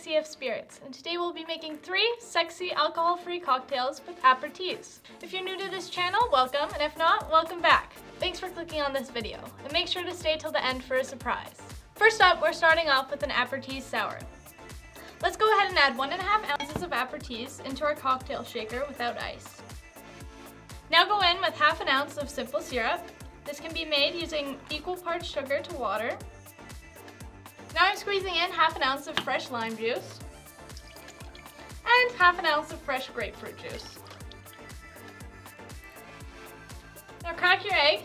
Sexy AF Spirits, and today we'll be making 3 sexy alcohol-free cocktails with AperTease. If you're new to this channel, welcome, and if not, welcome back. Thanks for clicking on this video, and make sure to stay till the end for a surprise. First up, we're starting off with an AperTease Sour. Let's go ahead and add 1.5 ounces of AperTease into our cocktail shaker without ice. Now go in with half an ounce of simple syrup. This can be made using equal parts sugar to water. Now I'm squeezing in half an ounce of fresh lime juice and half an ounce of fresh grapefruit juice. Now crack your egg,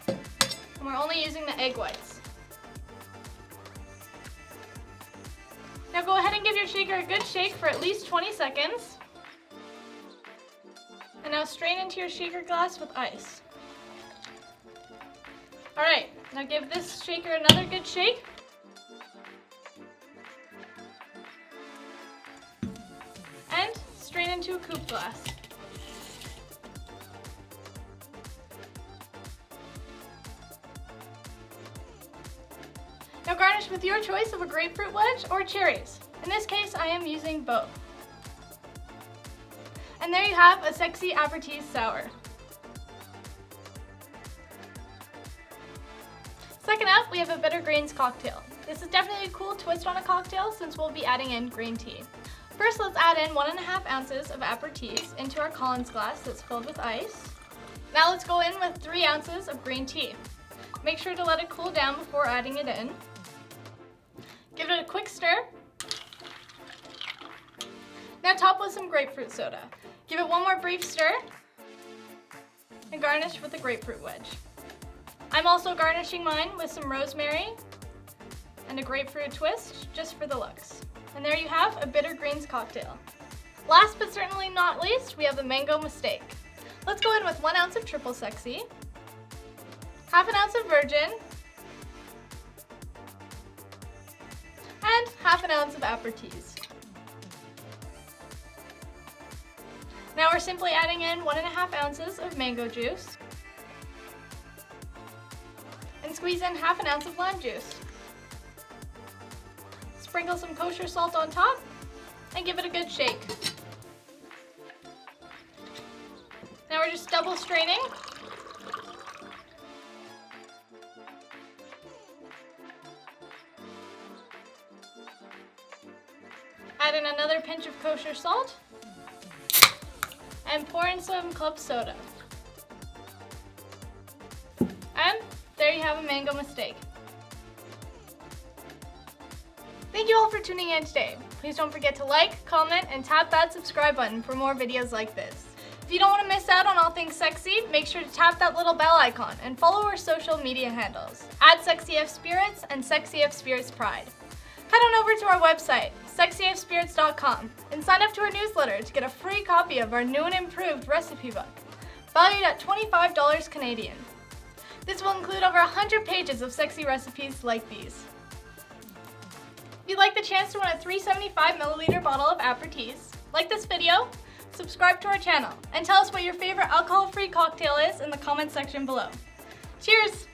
and we're only using the egg whites. Now go ahead and give your shaker a good shake for at least 20 seconds. And now strain into your shaker glass with ice. Alright, now give this shaker another good shake. And strain into a coupe glass. Now garnish with your choice of a grapefruit wedge or cherries. In this case, I am using both. And there you have a Sexy AperTease Sour. Second up, we have a bitter greens cocktail. This is definitely a cool twist on a cocktail since we'll be adding in green tea. First, let's add in 1.5 ounces of AperTease into our Collins glass that's filled with ice. Now let's go in with 3 ounces of green tea. Make sure to let it cool down before adding it in. Give it a quick stir. Now top with some grapefruit soda. Give it one more brief stir and garnish with a grapefruit wedge. I'm also garnishing mine with some rosemary and a grapefruit twist just for the looks. And there you have a bitter greens cocktail. Last but certainly not least, we have the mango mistake. Let's go in with 1 ounce of triple sexy, half an ounce of Viirgiin, and half an ounce of AperTease. Now we're simply adding in 1.5 ounces of mango juice and squeeze in half an ounce of lime juice. Sprinkle some kosher salt on top and give it a good shake. Now we're just double straining. Add in another pinch of kosher salt and pour in some club soda. And there you have a mango mistake. Thank you all for tuning in today. Please don't forget to like, comment, and tap that subscribe button for more videos like this. If you don't want to miss out on all things sexy, make sure to tap that little bell icon and follow our social media handles @Sexy AF Spirits and Sexy AF Spirits Pride. Head on over to our website, sexyafspirits.com, and sign up to our newsletter to get a free copy of our new and improved recipe book, valued at $25 Canadian. This will include over 100 pages of sexy recipes like these. If you'd like the chance to win a 375 milliliter bottle of AperTease, like this video, subscribe to our channel, and tell us what your favorite alcohol-free cocktail is in the comment section below. Cheers!